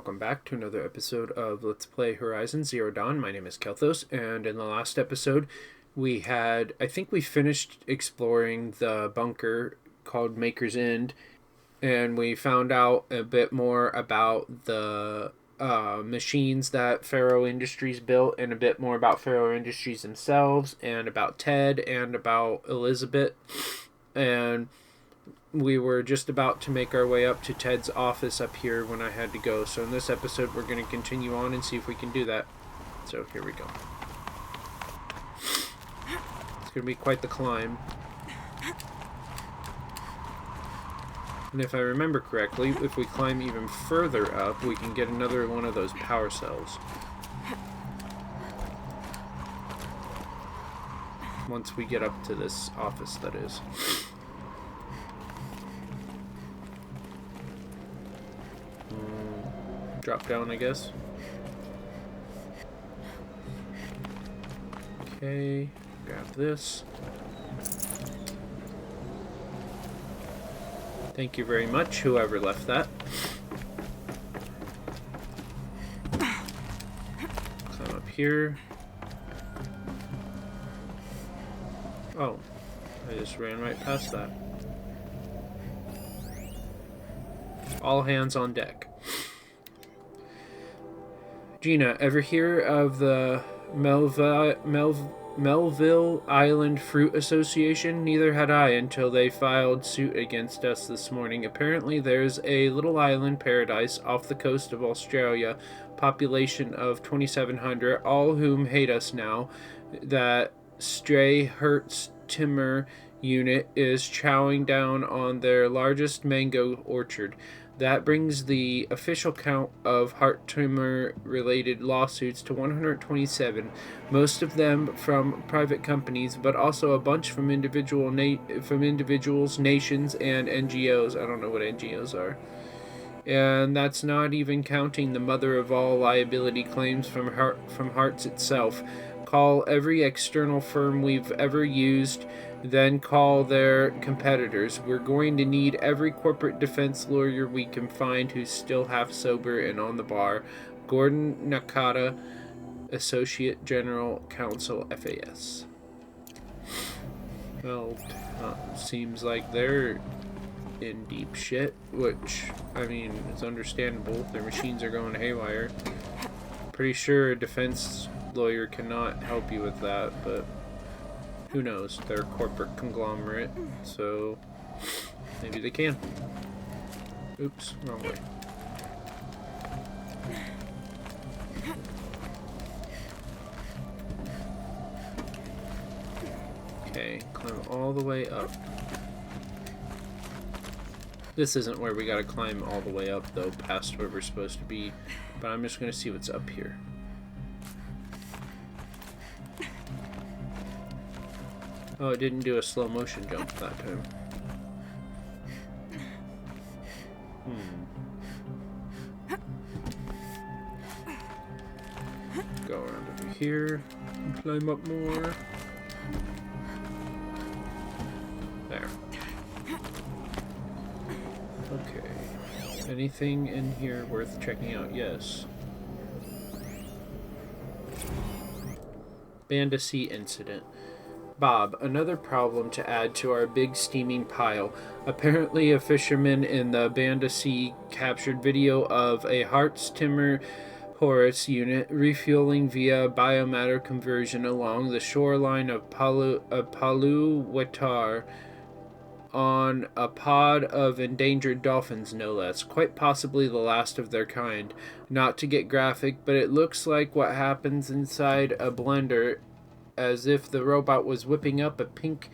welcome back to another episode of Let's Play Horizon Zero Dawn. My name is Kelthos, and in the last episode we finished exploring the bunker called Maker's End, and we found out a bit more about the machines that Faro Industries built, and a bit more about Faro Industries themselves, and about Ted, and about Elizebet, and we were just about to make our way up to Ted's office up here when I had to go. So in this episode, we're going to continue on and see if we can do that. So here we go. It's going to be quite the climb. And if I remember correctly, if we climb even further up, we can get another one of those power cells. Once we get up to this office, that is. Drop down, I guess. Okay, grab this. Thank you very much, whoever left that. Climb up here. Oh, I just ran right past that. All hands on deck. Gina, ever hear of the Melville Island Fruit Association? Neither had I until they filed suit against us this morning. Apparently there's a little island paradise off the coast of Australia, population of 2,700, all whom hate us now. That stray Hertz Timber unit is chowing down on their largest mango orchard. That brings the official count of Hart Timber-related lawsuits to 127, most of them from private companies, but also a bunch from individuals, nations, and NGOs. I don't know what NGOs are. And that's not even counting the mother of all liability claims from Hart's itself. Call every external firm we've ever used, then call their competitors. We're going to need every corporate defense lawyer we can find who's still half sober and on the bar. Gordon Nakata, Associate General Counsel, FAS. Well, seems like they're in deep shit, which, I mean, is understandable. Their machines are going haywire. Pretty sure a defense lawyer cannot help you with that, but who knows? They're a corporate conglomerate, so maybe they can. Oops, wrong way. Okay, climb all the way up. This isn't where we gotta climb all the way up, though, past where we're supposed to be, but I'm just gonna see what's up here. Oh, it didn't do a slow motion jump that time. Go around over here and climb up more. There. Okay. Anything in here worth checking out? Yes. Bandasea incident. Bob, another problem to add to our big steaming pile. Apparently a fisherman in the Bandasea captured video of a Hart's Timber Horus unit refueling via biomatter conversion along the shoreline of Palu-Wetar on a pod of endangered dolphins, no less. Quite possibly the last of their kind. Not to get graphic, but it looks like what happens inside a blender, as if the robot was whipping up a big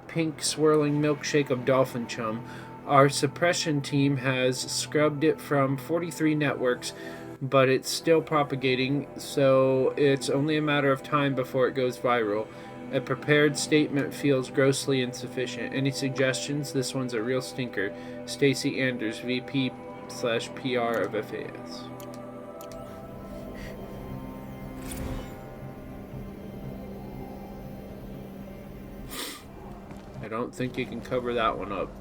pink swirling milkshake of dolphin chum. Our suppression team has scrubbed it from 43 networks, but it's still propagating, so it's only a matter of time before it goes viral. A prepared statement feels grossly insufficient. Any suggestions? This one's a real stinker. Stacy Anders, VP/PR of FAS. I don't think you can cover that one up,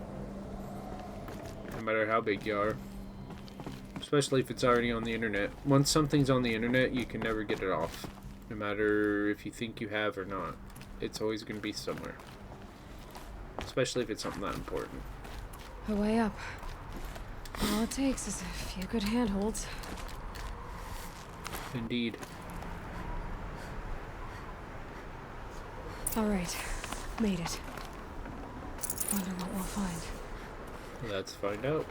no matter how big you are. Especially if it's already on the internet. Once something's on the internet, you can never get it off. No matter if you think you have or not. It's always going to be somewhere. Especially if it's something that important. A way up. All it takes is a few good handholds. Indeed. Alright. Made it. Wonder what we'll find. Let's find out.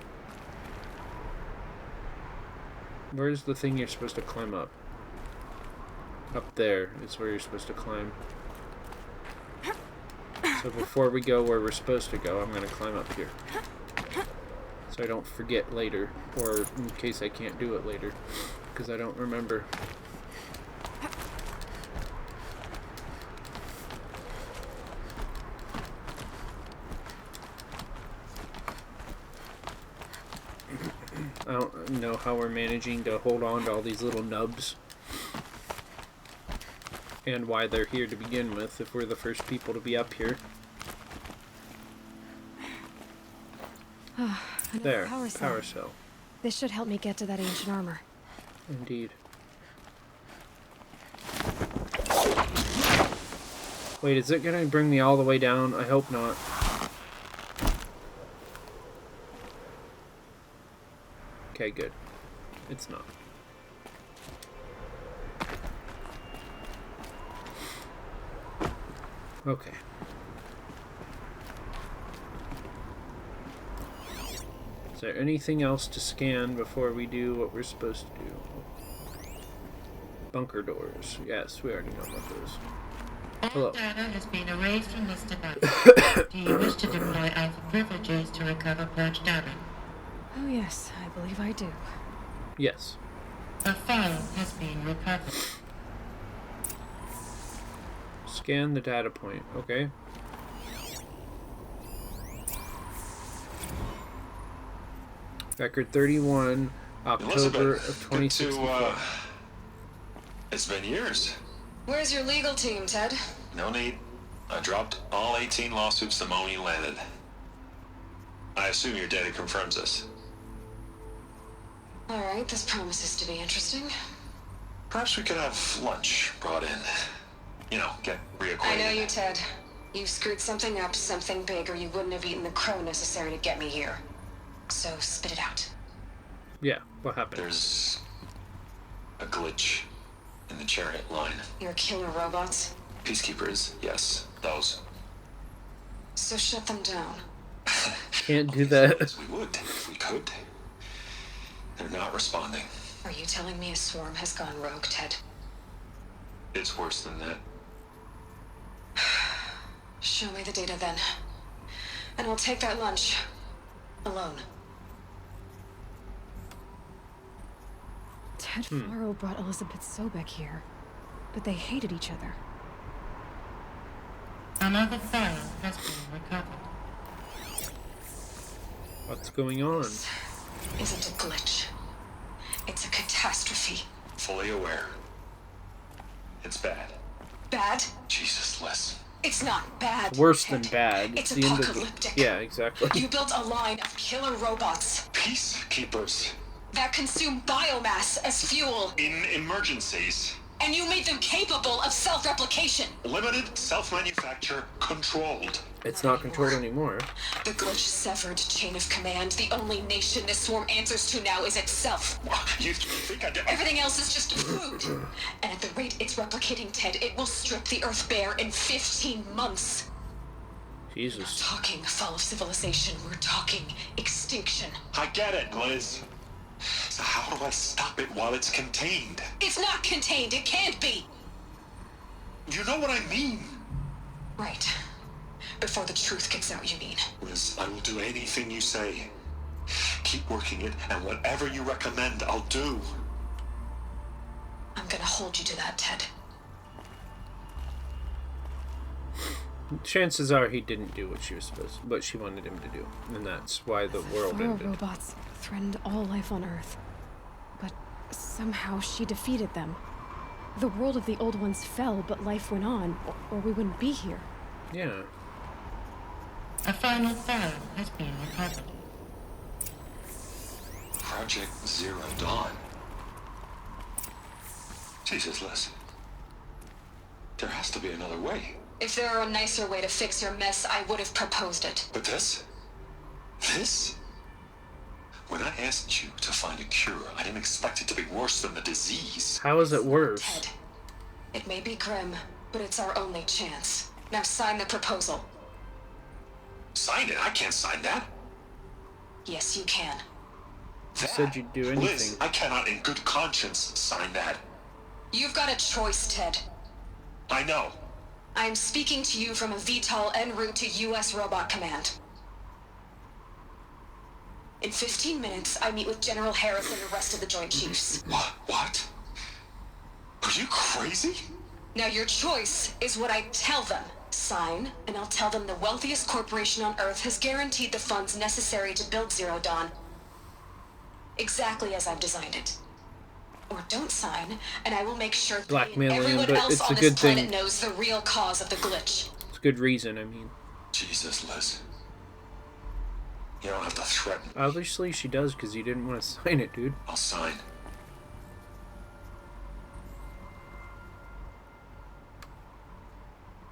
Where's the thing you're supposed to climb up? Up there is where you're supposed to climb. So before we go where we're supposed to go, I'm going to climb up here. So I don't forget later, or in case I can't do it later, because I don't remember. I don't know how we're managing to hold on to all these little nubs. And why they're here to begin with, if we're the first people to be up here. There, power cell. This should help me get to that ancient armor. Indeed. Wait, is it gonna bring me all the way down? I hope not. Okay, good. It's not. Okay. Is there anything else to scan before we do what we're supposed to do? Bunker doors. Yes, we already know about those. Hello. Data has been erased from this device. Do you wish to deploy alpha privileges to recover purged data? Oh yes, I believe I do. Yes. A file has been recovered. Scan the data point. Okay. Record 31, October of 2064. It's been years. Where's your legal team, Ted? No need. I dropped all 18 lawsuits the moment you landed. I assume your data confirms this. Alright, this promises to be interesting. Perhaps we could have lunch brought in. You know, get reacquainted. I know you, Ted. You screwed something up, something big, or you wouldn't have eaten the crow necessary to get me here. So, spit it out. Yeah, what happened? There's a glitch in the chariot line. Your killer robots? Peacekeepers, yes, those. So shut them down. Can't do that. Yes, we would, if we could. They're not responding. Are you telling me a swarm has gone rogue, Ted? It's worse than that. Show me the data then. And I'll take that lunch. Alone. Ted Faro brought Elizabeth Sobek here, but they hated each other. Another file has been recovered. What's going on? This isn't a glitch. It's a catastrophe. Fully aware. It's bad. Bad? Jesus, Les. It's not bad. Worse Ted. than bad. It's the end of apocalyptic. the... Yeah, exactly. You built a line of killer robots Peacekeepers. that consume biomass as fuel, In emergencies. and you made them capable of self-replication. Limited, self-manufacture, controlled. It's not controlled anymore. The glitch severed chain of command. The only nation this swarm answers to now is itself. You think I did? Everything else is just food. And at the rate it's replicating, Ted, it will strip the Earth bare in 15 months. Jesus. Talking fall of civilization, we're talking extinction. I get it, Liz. So how do I stop it while it's contained? It's not contained. It can't be. You know what I mean. Right. Before the truth gets out, you mean. Liz, I will do anything you say. Keep working it, and whatever you recommend, I'll do. I'm gonna hold you to that, Ted. Chances are he didn't do what she wanted him to do, and that's why the world Faro ended. robots threatened all life on Earth, but somehow she defeated them. The world of the Old Ones fell, but life went on, or we wouldn't be here. Yeah. A final file has been recovered. Project Zero Dawn. Jesus, Liz. There has to be another way. If there were a nicer way to fix your mess, I would have proposed it. But this? This? When I asked you to find a cure, I didn't expect it to be worse than the disease. How is it worse? Ted, it may be grim, but it's our only chance. Now sign the proposal. Sign it? I can't sign that. Yes, you can. You said you'd do anything. Liz, I cannot in good conscience sign that. You've got a choice, Ted. I know. I am speaking to you from a VTOL en route to U.S. Robot Command. In 15 minutes, I meet with General Harris and the rest of the Joint Chiefs. What? Are you crazy? Now your choice is what I tell them. Sign, and I'll tell them the wealthiest corporation on Earth has guaranteed the funds necessary to build Zero Dawn. Exactly as I've designed it. Or don't sign, and I will make sure that Blackmailing him, everyone but else it's on a this good planet thing. knows the real cause of the glitch. It's a good reason, I mean. Jesus, Liz. You don't have to threaten me. Obviously she does, because you didn't want to sign it, dude. I'll sign.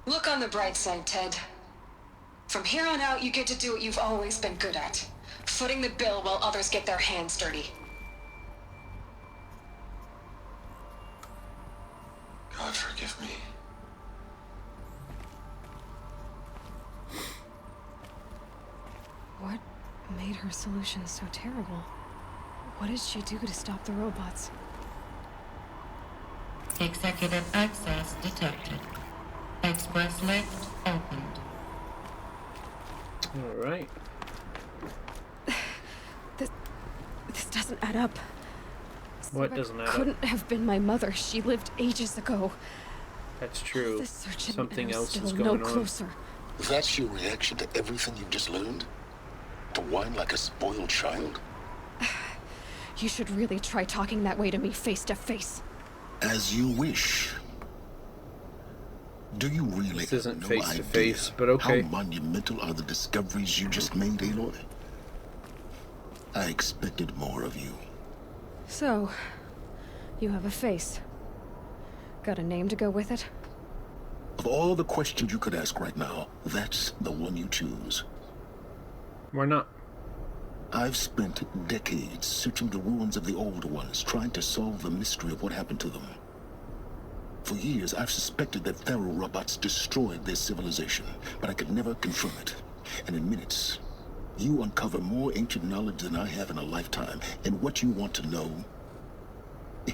Look on the bright side, Ted. From here on out, you get to do what you've always been good at. Footing the bill while others get their hands dirty. God forgive me. What made her solution so terrible? What did she do to stop the robots? Executive access detected. Express lift opened. Alright. This doesn't add up. What Sebek doesn't add up? couldn't have been my mother. She lived ages ago. That's true. This searching Something and I'm else is still going no on. closer. That's your reaction to everything you've just learned? To whine like a spoiled child? You should really try talking that way to me face to face. As you wish. Do you really This isn't have no face to idea face, but okay. how monumental are the discoveries you just made, Aloy? I expected more of you. So, you have a face. Got a name to go with it? Of all the questions you could ask right now, that's the one you choose. Why not? I've spent decades searching the ruins of the Old Ones, trying to solve the mystery of what happened to them. For years, I've suspected that Pharaoh robots destroyed their civilization, but I could never confirm it. And in minutes, you uncover more ancient knowledge than I have in a lifetime, and what you want to know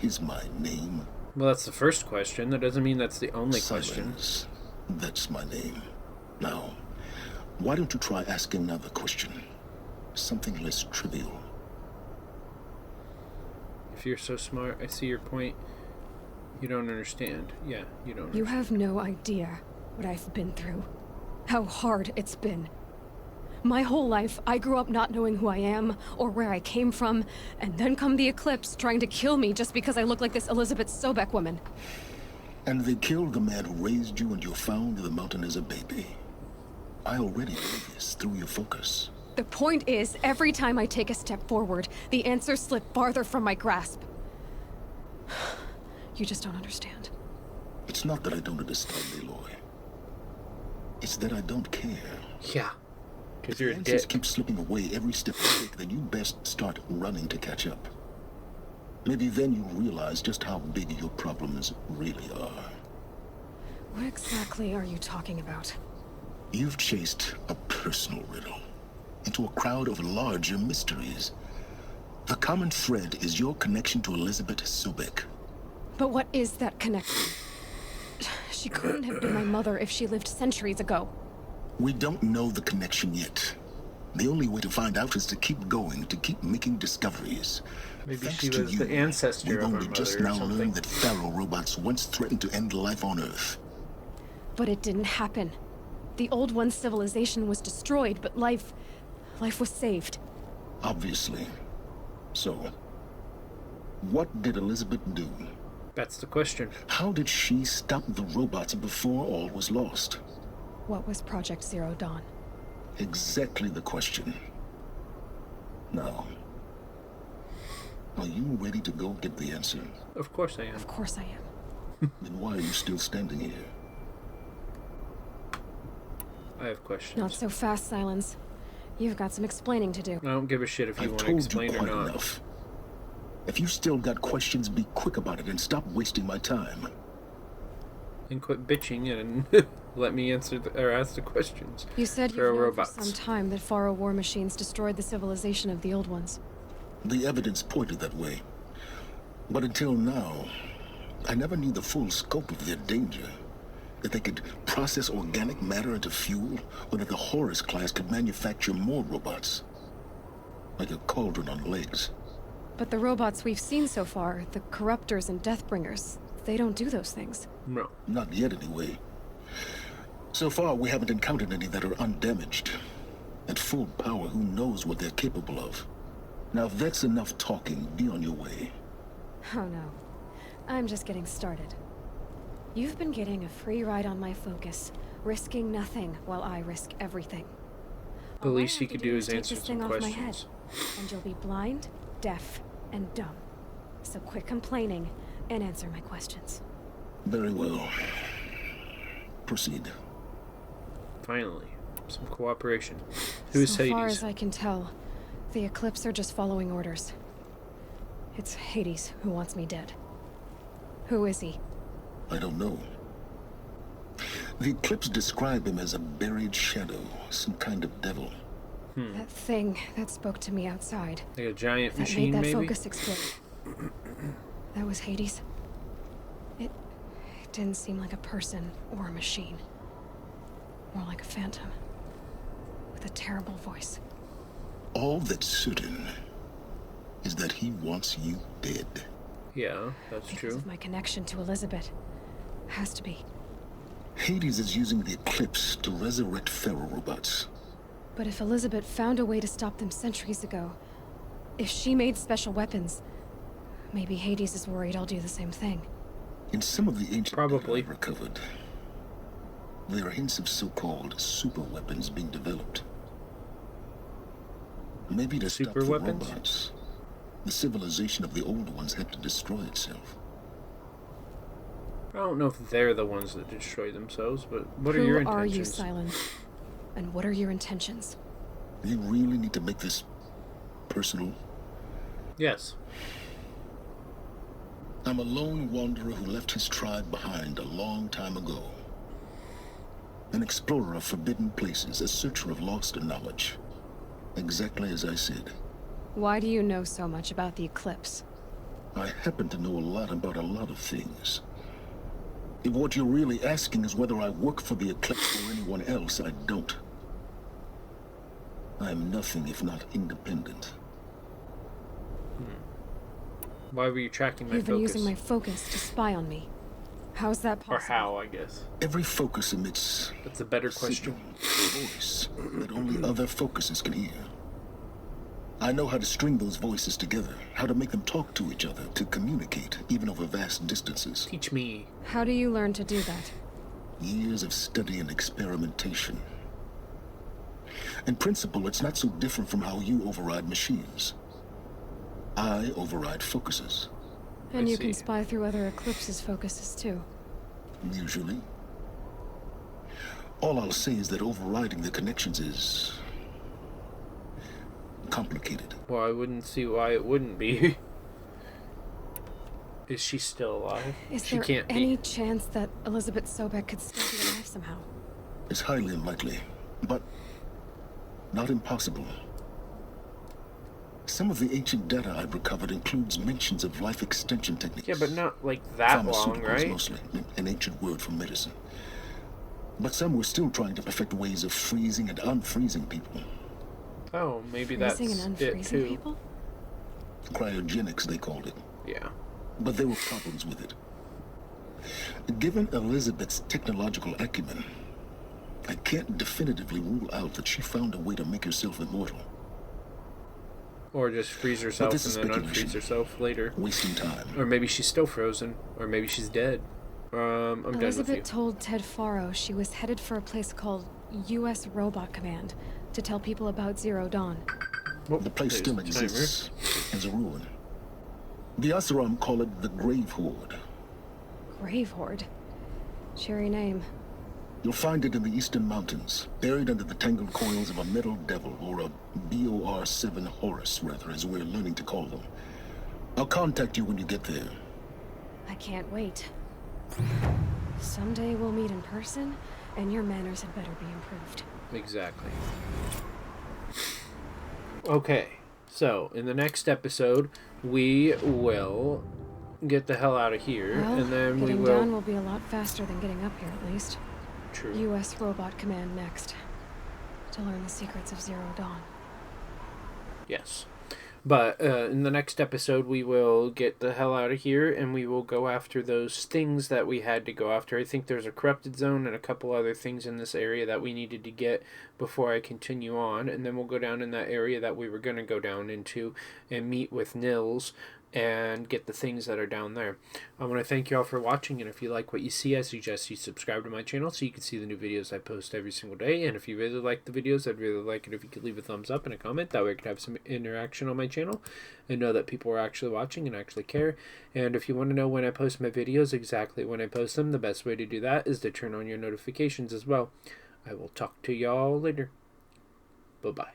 is my name. Well, that's the first question. That doesn't mean that's the only question. Silence. That's my name. Now, why don't you try asking another question? Something less trivial. If you're so smart, I see your point. You don't understand. Yeah, you don't You understand. have no idea what I've been through. How hard it's been. My whole life, I grew up not knowing who I am or where I came from, and then come the Eclipse trying to kill me just because I look like this Elizabeth Sobek woman. And they killed the man who raised you and you found in the mountain as a baby. I already know this through your focus. The point is, every time I take a step forward, the answers slip farther from my grasp. You just don't understand. It's not that I don't understand, Aloy. It's that I don't care. Yeah. Because If you're the a answers dick. keep slipping away every step you take, then you best start running to catch up. Maybe then you'll realize just how big your problems really are. What exactly are you talking about? You've chased a personal riddle into a crowd of larger mysteries. The common thread is your connection to Elizabeth Sobek. But what is that connection? She couldn't have been my mother if she lived centuries ago. We don't know the connection yet. The only way to find out is to keep going, to keep making discoveries. Maybe Thanks she to was you, the ancestor we've of our only just mother or now something. learned that Pharaoh robots once threatened to end life on Earth. But it didn't happen. The Old One's civilization was destroyed, but life was saved. Obviously. So, what did Elizabeth do? That's the question. How did she stop the robots before all was lost? What was Project Zero Dawn? Exactly the question. Now, Are you ready to go get the answer? Of course I am. Of course I am. Then why are you still standing here? I have questions. Not so fast, Silence. You've got some explaining to do. I don't give a shit if you I've want to told you explain or quite not. enough. If you still got questions, be quick about it and stop wasting my time. And quit bitching and let me answer or ask the questions. You said for you've known robots. for some time that Faro war machines destroyed the civilization of the Old Ones. The evidence pointed that way. But until now, I never knew the full scope of their danger. That they could process organic matter into fuel, or that the Horus class could manufacture more robots. Like a cauldron on legs. But the robots we've seen so far, the Corruptors and Deathbringers, they don't do those things. No. Not yet, anyway. So far, we haven't encountered any that are undamaged. At full power, who knows what they're capable of? Now, if that's enough talking, be on your way. Oh no. I'm just getting started. You've been getting a free ride on my focus, risking nothing while I risk everything. The All I least you have to could do is take answer this some thing off my head, questions. and you'll be blind, deaf, and dumb. So quit complaining and answer my questions. Very well. Proceed. Finally, some cooperation. Who's So far Hades? as I can tell, the Eclipse are just following orders. It's Hades who wants me dead. Who is he? I don't know. The Eclipse describe him as a buried shadow, some kind of devil. That thing that spoke to me outside. Like a giant That machine, made that maybe? focus explode. That was Hades. It didn't seem like a person or a machine. More like a phantom. With a terrible voice. All that's certain is that he wants you dead. Yeah, that's Because true. of my connection to Elizabeth. Has to be. Hades is using the Eclipse to resurrect feral robots. But if Elizabeth found a way to stop them centuries ago, if she made special weapons, maybe Hades is worried I'll do the same thing. In some of the ancient Probably. data I've recovered, there are hints of so-called super weapons being developed. Maybe to stop Super the weapons? robots, the civilization of the Old Ones had to destroy itself. I don't know if they're the ones that destroy themselves, but what are your Who are you, intentions? Silence? And what are your intentions? You really need to make this personal? Yes. I'm a lone wanderer who left his tribe behind a long time ago. An explorer of forbidden places, a searcher of lost knowledge. Exactly as I said. Why do you know so much about the Eclipse? I happen to know a lot about a lot of things. If what you're really asking is whether I work for the Eclipse or anyone else, I don't. I am nothing if not independent. Why were you tracking my You've been focus? using my focus to spy on me. How's that possible? Or how, I guess. Every focus emits That's a better question. a voice that only other focuses can hear. I know how to string those voices together, how to make them talk to each other, to communicate, even over vast distances. Teach me. How do you learn to do that? Years of study and experimentation. In principle, it's not so different from how you override machines. I override focuses, And I you see. can spy through other Eclipse's focuses too. usually. All I'll say is that overriding the connections is complicated. Well, I wouldn't see why it wouldn't be. Is she still alive? Is She there can't any be. chance that Elizabeth Sobek could still be alive somehow? It's highly unlikely, but not impossible. Some of the ancient data I've recovered includes mentions of life extension techniques. Yeah, but not like that long, Pharmaceuticals, right? mostly, an ancient word for medicine. But some were still trying to perfect ways of freezing and unfreezing people. Oh, maybe that's Freezing and it unfreezing too. people? Cryogenics, they called it. Yeah. But there were problems with it. Given Elizabeth's technological acumen, I can't definitively rule out that she found a way to make herself immortal, Or just freeze herself and this is then speculation. unfreeze herself later. wasting time. Or maybe she's still frozen. Or maybe she's dead. I'm done with you. Elizabeth told Ted Faro she was headed for a place called U.S. Robot Command to tell people about Zero Dawn. Oh, The place there's still the timer. exists as a ruin. The Asaram call it the Grave Horde. Grave Horde. Cheery name. You'll find it in the eastern mountains, buried under the tangled coils of a metal devil, or a BOR-7 Horus, rather, as we're learning to call them. I'll contact you when you get there. I can't wait. Someday we'll meet in person, and your manners had better be improved. Exactly. Okay, so in the next episode, we will get the hell out of here, Well, and then we getting will... down will be a lot faster than getting up here, at least. True. U.S. Robot Command next. To learn the secrets of Zero Dawn. Yes. But in the next episode, we will get the hell out of here, and we will go after those things that we had to go after. I think there's a corrupted zone and a couple other things in this area that we needed to get before I continue on. And then we'll go down in that area that we were going to go down into and meet with Nils and get the things that are down there. I want to thank you all for watching, and if you like what you see, I suggest you subscribe to my channel so you can see the new videos I post every single day. And if you really like the videos, I'd really like it if you could leave a thumbs up and a comment. That way I could have some interaction on my channel and know that people are actually watching and actually care. And if you want to know when I post my videos, exactly when I post them, the best way to do that is to turn on your notifications as well. I will talk to y'all later. Bye-bye.